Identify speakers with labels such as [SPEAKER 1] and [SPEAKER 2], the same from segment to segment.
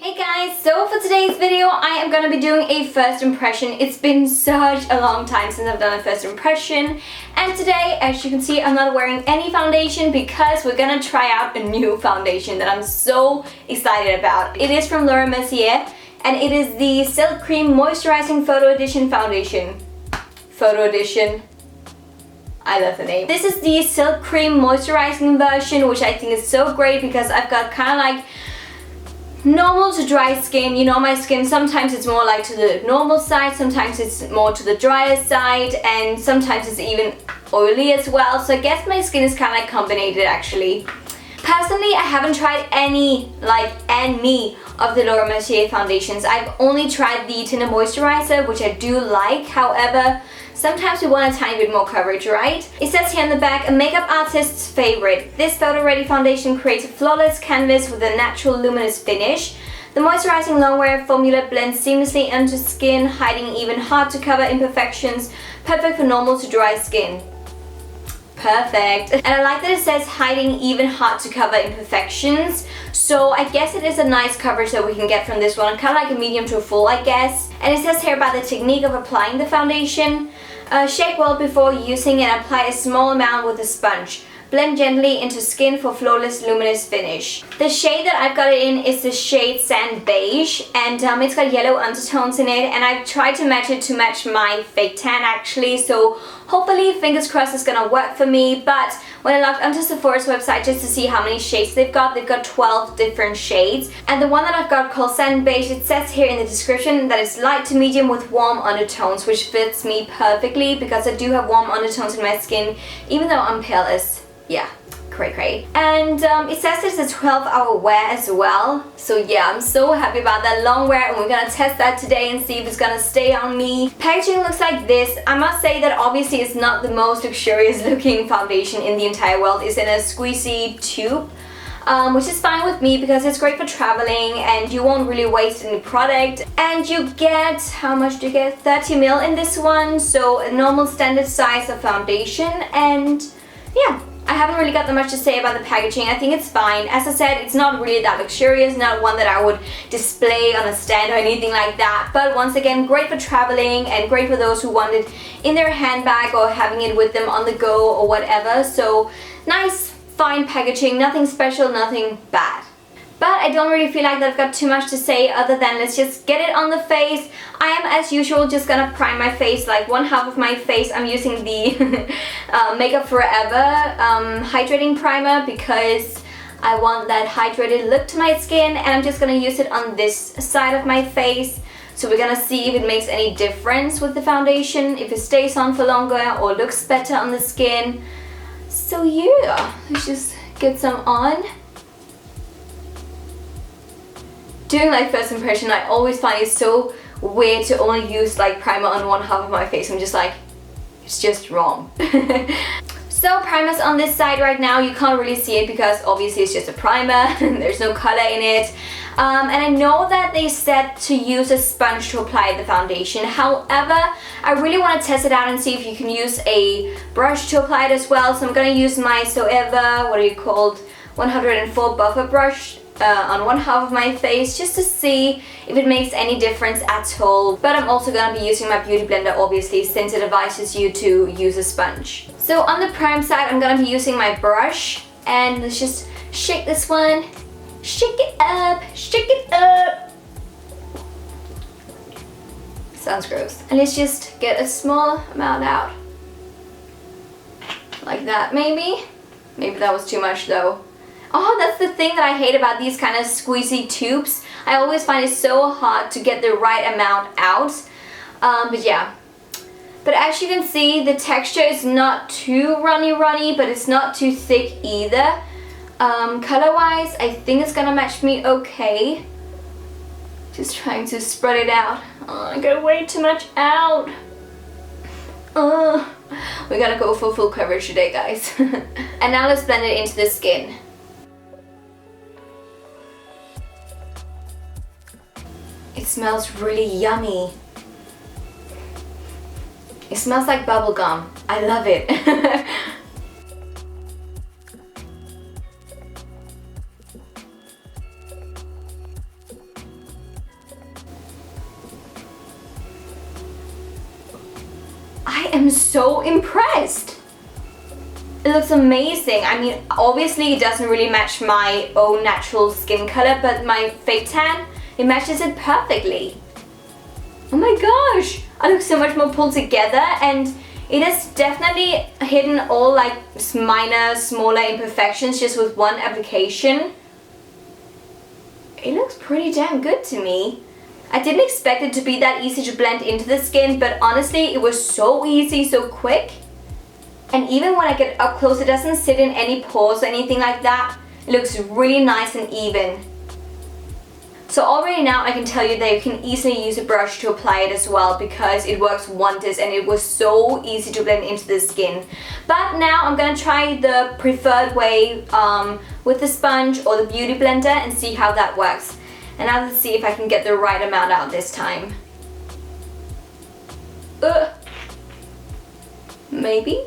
[SPEAKER 1] Hey guys, so for today's video I am going to be doing a first impression. It's been such a long time since I've done a first impression, and today, as you can see, I'm not wearing any foundation because we're going to try out a new foundation that I'm so excited about. It is from Mercier and it is the Silk Crème Moisturizing Photo Edition Foundation. Photo Edition. I love the name. This is the Silk Crème Moisturizing version, which I think is so great because I've got kind of like normal to dry skin. You know, my skin sometimes it's more like to the normal side, sometimes it's more to the drier side, and sometimes it's even oily as well. So I guess my skin is kind of like combined actually. Personally, I haven't tried any of the Mercier foundations. I've only tried the Tinted Moisturizer, which I do like. However, sometimes we want a tiny bit more coverage, right? It says here in the back, a makeup artist's favorite. This photo-ready foundation creates a flawless canvas with a natural luminous finish. The moisturizing longwear formula blends seamlessly into skin, hiding even hard-to-cover imperfections. Perfect for normal to dry skin. Perfect. And I like that it says hiding even hard-to-cover imperfections. So I guess it is a nice coverage that we can get from this one. Kind of like a medium to a full, I guess. And it says here about the technique of applying the foundation. Shake well before using and apply a small amount with a sponge. Blend gently into skin for flawless luminous finish. The shade that I've got it in is the shade Sand Beige, and it's got yellow undertones in it, and I've tried to match it to match my fake tan actually, so hopefully, fingers crossed, it's gonna work for me. But when I logged onto Sephora's website just to see how many shades they've got 12 different shades, and the one that I've got called Sand Beige, it says here in the description that it's light to medium with warm undertones, which fits me perfectly because I do have warm undertones in my skin even though I'm pale as yeah, cray. And it says it's a 12-hour wear as well. So yeah, I'm so happy about that long wear, and we're gonna test that today and see if it's gonna stay on me. Packaging looks like this. I must say that obviously it's not the most luxurious looking foundation in the entire world. It's in a squeezy tube, which is fine with me because it's great for traveling and you won't really waste any product. And you get, how much do you get? 30 ml in this one, so a normal standard size of foundation. And yeah, I haven't really got that much to say about the packaging. I think it's fine. As I said, it's not really that luxurious, not one that I would display on a stand or anything like that. But once again, great for traveling and great for those who want it in their handbag or having it with them on the go or whatever. So nice, fine packaging, nothing special, nothing bad. But I don't really feel like that I've got too much to say other than let's just get it on the face. I am, as usual, just gonna prime my face, like one half of my face. I'm using the Makeup Forever hydrating primer because I want that hydrated look to my skin, and I'm just gonna use it on this side of my face. So we're gonna see if it makes any difference with the foundation, if it stays on for longer or looks better on the skin. So yeah, let's just get some on. Doing like first impression, I always find it so weird to only use like primer on one half of my face. I'm just like, it's just wrong. So primer's on this side right now. You can't really see it because obviously it's just a primer. There's no color in it. And I know that they said to use a sponge to apply the foundation. However, I really want to test it out and see if you can use a brush to apply it as well. So I'm going to use my Soeva, 104 buffer brush on one half of my face just to see if it makes any difference at all. But I'm also going to be using my beauty blender obviously, since it advises you to use a sponge. So on the prime side, I'm going to be using my brush, and let's just shake this one. Shake it up, shake it up. Sounds gross. And let's just get a small amount out. Like that maybe. Maybe that was too much though. Oh, that's the thing that I hate about these kind of squeezy tubes. I always find it so hard to get the right amount out. But yeah. But as you can see, the texture is not too runny, but it's not too thick either. Color-wise, I think it's gonna match me okay. Just trying to spread it out. Oh, I got way too much out. We gotta go for full coverage today, guys. And now let's blend it into the skin. It smells really yummy. It smells like bubblegum. I love it. I am so impressed. It looks amazing. I mean, obviously it doesn't really match my own natural skin color, but my fake tan, it matches it perfectly. Oh my gosh, I look so much more pulled together, and it has definitely hidden all like minor, smaller imperfections just with one application. It looks pretty damn good to me. I didn't expect it to be that easy to blend into the skin, but honestly, it was so easy, so quick. And even when I get up close, it doesn't sit in any pores or anything like that. It looks really nice and even. So already now I can tell you that you can easily use a brush to apply it as well, because it works wonders and it was so easy to blend into the skin. But now I'm gonna try the preferred way with the sponge or the beauty blender and see how that works. And now let's see if I can get the right amount out this time. Maybe?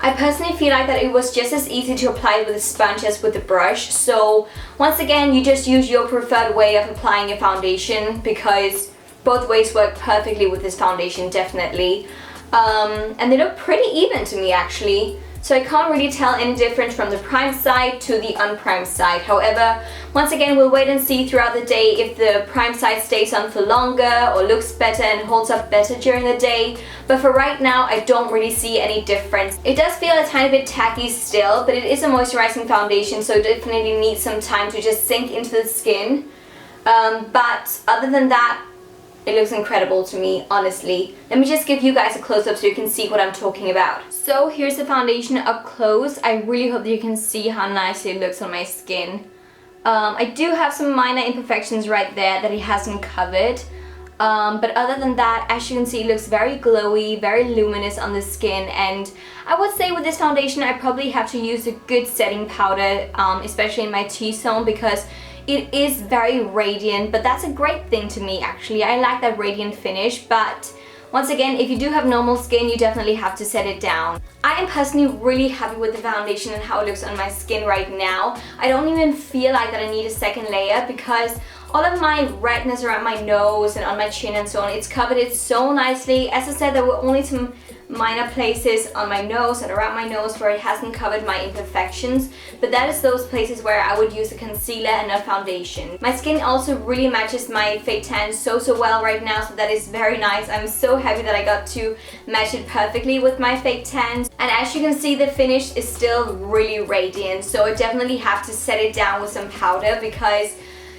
[SPEAKER 1] I personally feel like that it was just as easy to apply with a sponge as with the brush. So once again, you just use your preferred way of applying your foundation, because both ways work perfectly with this foundation, definitely. And they look pretty even to me actually. So I can't really tell any difference from the primed side to the unprimed side. However, once again, we'll wait and see throughout the day if the primed side stays on for longer or looks better and holds up better during the day. But for right now, I don't really see any difference. It does feel a tiny bit tacky still, but it is a moisturizing foundation, so it definitely needs some time to just sink into the skin. But other than that, it looks incredible to me, honestly. Let me just give you guys a close-up so you can see what I'm talking about. So here's the foundation up close. I really hope that you can see how nicely it looks on my skin. I do have some minor imperfections right there that it hasn't covered. But other than that, as you can see, it looks very glowy, very luminous on the skin. And I would say with this foundation, I probably have to use a good setting powder, especially in my T-zone, because it is very radiant, but that's a great thing to me actually. I like that radiant finish, but once again, if you do have normal skin, you definitely have to set it down. I am personally really happy with the foundation and how it looks on my skin right now. I don't even feel like that I need a second layer, because all of my redness around my nose and on my chin and so on, it's covered it so nicely. As I said, there were only some minor places on my nose and around my nose where it hasn't covered my imperfections, but that is those places where I would use a concealer and a foundation. My skin also really matches my fake tan so well right now, so that is very nice. I'm so happy that I got to match it perfectly with my fake tans. And as you can see, the finish is still really radiant, so I definitely have to set it down with some powder, because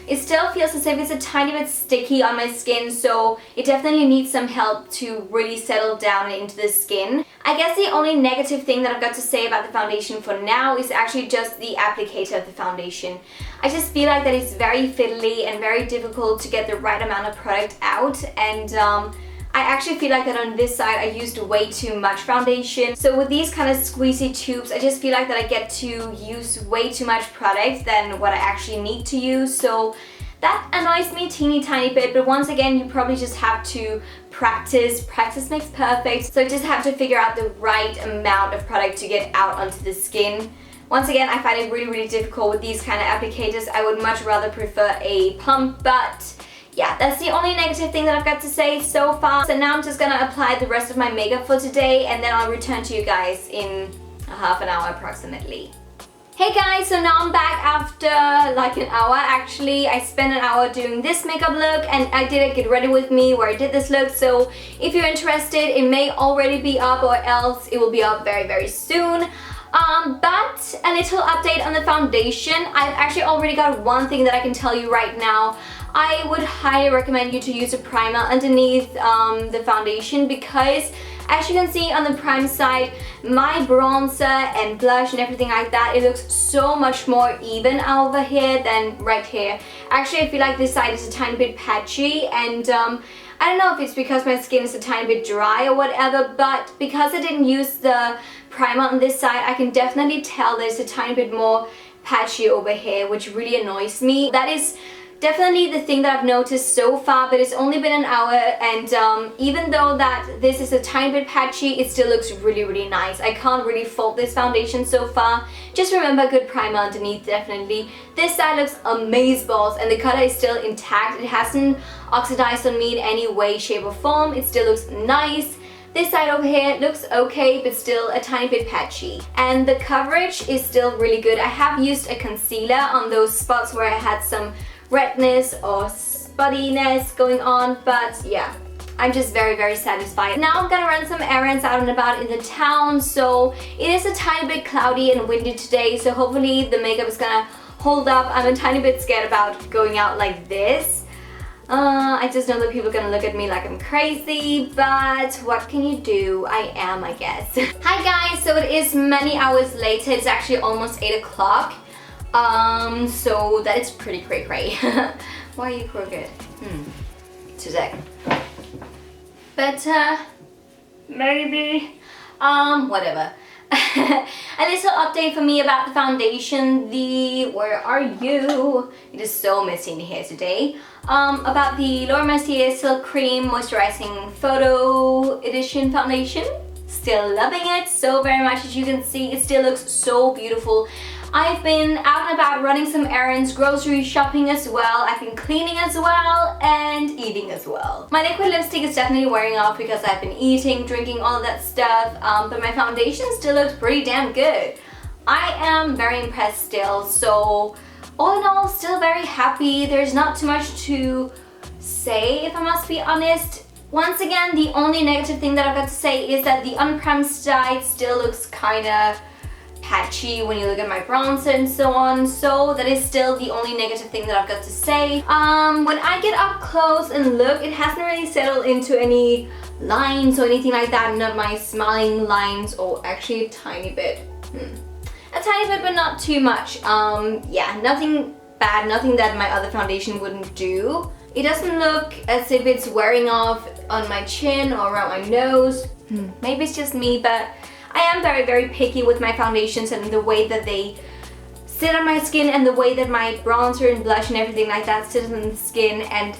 [SPEAKER 1] it still feels as if it's a tiny bit sticky on my skin, so it definitely needs some help to really settle down into the skin. I guess the only negative thing that I've got to say about the foundation for now is actually just the applicator of the foundation. I just feel like that it's very fiddly and very difficult to get the right amount of product out, and I actually feel like that on this side I used way too much foundation. So with these kind of squeezy tubes, I just feel like that I get to use way too much product than what I actually need to use. So that annoys me a teeny tiny bit, but once again, you probably just have to practice. Practice makes perfect. So you just have to figure out the right amount of product to get out onto the skin. Once again, I find it really difficult with these kind of applicators. I would much rather prefer a pump, but yeah, that's the only negative thing that I've got to say so far. So now I'm just gonna apply the rest of my makeup for today, and then I'll return to you guys in a half an hour approximately. Hey guys, so now I'm back after like an hour actually. I spent an hour doing this makeup look, and I did a get ready with me where I did this look. So if you're interested, it may already be up, or else it will be up very soon. But a little update on the foundation. I've actually already got one thing that I can tell you right now. I would highly recommend you to use a primer underneath the foundation, because as you can see on the prime side, my bronzer and blush and everything like that, it looks so much more even over here than right here. Actually, I feel like this side is a tiny bit patchy, and I don't know if it's because my skin is a tiny bit dry or whatever, but because I didn't use the primer on this side, I can definitely tell there's a tiny bit more patchy over here, which really annoys me. That is definitely the thing that I've noticed so far, but it's only been an hour, and even though that this is a tiny bit patchy, it still looks really, really nice. I can't really fault this foundation so far. Just remember, good primer underneath, definitely. This side looks amazeballs, and the color is still intact. It hasn't oxidized on me in any way, shape or form. It still looks nice. This side over here looks okay, but still a tiny bit patchy. And the coverage is still really good. I have used a concealer on those spots where I had some redness or spuddiness going on, but yeah, I'm just very, very satisfied. Now I'm gonna run some errands out and about in the town, so it is a tiny bit cloudy and windy today, so hopefully the makeup is gonna hold up. I'm a tiny bit scared about going out like this. I just know that people are gonna look at me like I'm crazy, but what can you do? I am, I guess. Hi guys, so it is many hours later. It's actually almost 8 o'clock. So that is pretty cray-cray. Why are you crooked? Today. But, maybe, whatever. A little update for me about the foundation. Where are you? It is so messy in here today. About the Mercier Silk Cream Moisturizing Photo Edition Foundation. Still loving it so very much. As you can see, it still looks so beautiful. I've been out and about running some errands, grocery shopping as well. I've been cleaning as well and eating as well. My liquid lipstick is definitely wearing off because I've been eating, drinking, all of that stuff. But my foundation still looks pretty damn good. I am very impressed still. So all in all, still very happy. There's not too much to say, if I must be honest. Once again, the only negative thing that I've got to say is that the unprimed side still looks kind of patchy when you look at my bronzer and so on, so that is still the only negative thing that I've got to say. When I get up close and look, it hasn't really settled into any lines or anything like that, not my smiling lines, or actually a tiny bit. A tiny bit, but not too much. Yeah, nothing bad, nothing that my other foundation wouldn't do. It doesn't look as if it's wearing off on my chin or around my nose. Maybe it's just me, but I am very, very picky with my foundations and the way that they sit on my skin and the way that my bronzer and blush and everything like that sits on the skin, and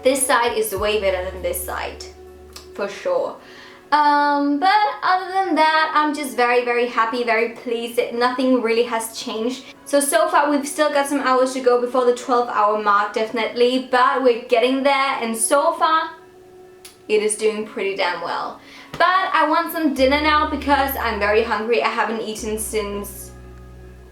[SPEAKER 1] this side is way better than this side, for sure. But other than that, I'm just very, very happy, very pleased that nothing really has changed. So far we've still got some hours to go before the 12-hour mark, definitely, but we're getting there, and so far it is doing pretty damn well. But I want some dinner now because I'm very hungry. I haven't eaten since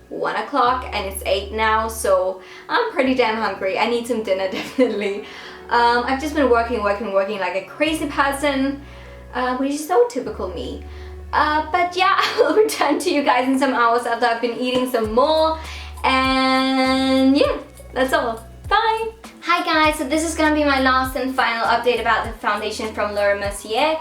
[SPEAKER 1] 1 o'clock and it's 8 now, so I'm pretty damn hungry. I need some dinner, definitely. I've just been working like a crazy person, which is so typical me. But yeah, I will return to you guys in some hours after I've been eating some more. And yeah, that's all. Bye! Hi guys, so this is gonna be my last and final update about the foundation from Mercier.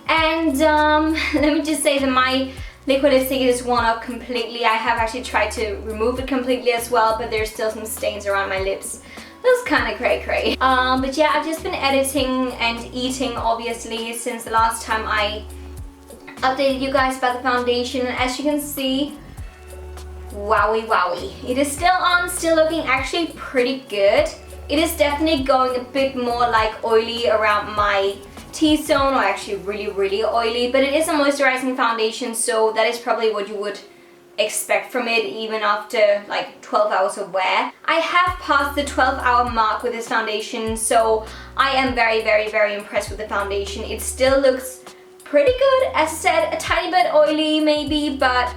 [SPEAKER 1] And let me just say that my liquid lipstick is worn off completely. I have actually tried to remove it completely as well, but there's still some stains around my lips. That's kind of cray-cray. But yeah, I've just been editing and eating, obviously, since the last time I updated you guys about the foundation. And as you can see, wowie wowie. It is still on, still looking actually pretty good. It is definitely going a bit more like oily around my T-zone, or actually really, really oily, but it is a moisturizing foundation, so that is probably what you would expect from it even after like 12 hours of wear. I have passed the 12-hour mark with this foundation, so I am very, very, very impressed with the foundation. It still looks pretty good. As I said, a tiny bit oily maybe, but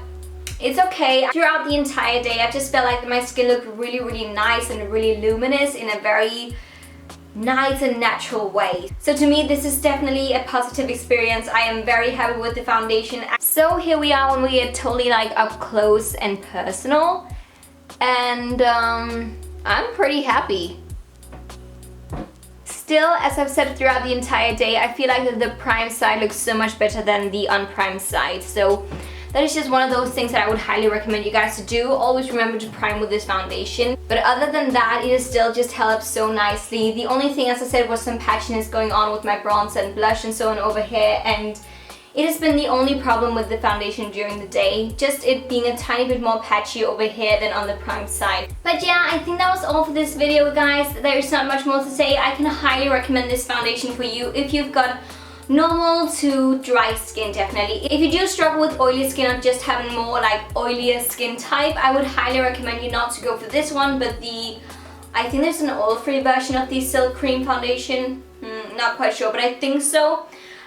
[SPEAKER 1] it's okay. Throughout the entire day, I just felt like my skin looked really, really nice and really luminous in a very nice and natural way. So to me, this is definitely a positive experience. I am very happy with the foundation. So here we are when we are totally like up close and personal, and I'm pretty happy. Still, as I've said throughout the entire day, I feel like the primed side looks so much better than the unprimed side. So that is just one of those things that I would highly recommend you guys to do. Always remember to prime with this foundation. But other than that, it is still just held up so nicely. The only thing, as I said, was some patchiness going on with my bronzer and blush and so on over here. And It has been the only problem with the foundation during the day, just it being a tiny bit more patchy over here than on the prime side. But yeah, I think that was all for this video, guys. There's not much more to say. I can highly recommend this foundation for you if you've got normal to dry skin, definitely. If you do struggle with oily skin or just having more like oilier skin type, I would highly recommend you not to go for this one, but I think there's an oil-free version of the Silk Cream foundation. Not quite sure, but I think so.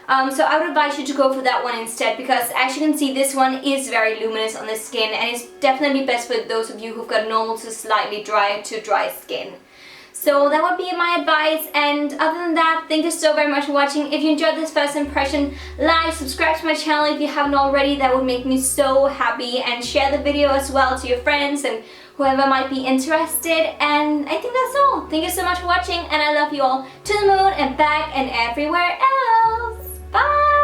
[SPEAKER 1] So I would advise you to go for that one instead, because as you can see, this one is very luminous on the skin and it's definitely best for those of you who've got normal to slightly dry to dry skin. So that would be my advice, and other than that, thank you so very much for watching. If you enjoyed this first impression, like, subscribe to my channel if you haven't already, that would make me so happy, and share the video as well to your friends and whoever might be interested. And I think that's all. Thank you so much for watching, and I love you all to the moon and back and everywhere else. Bye!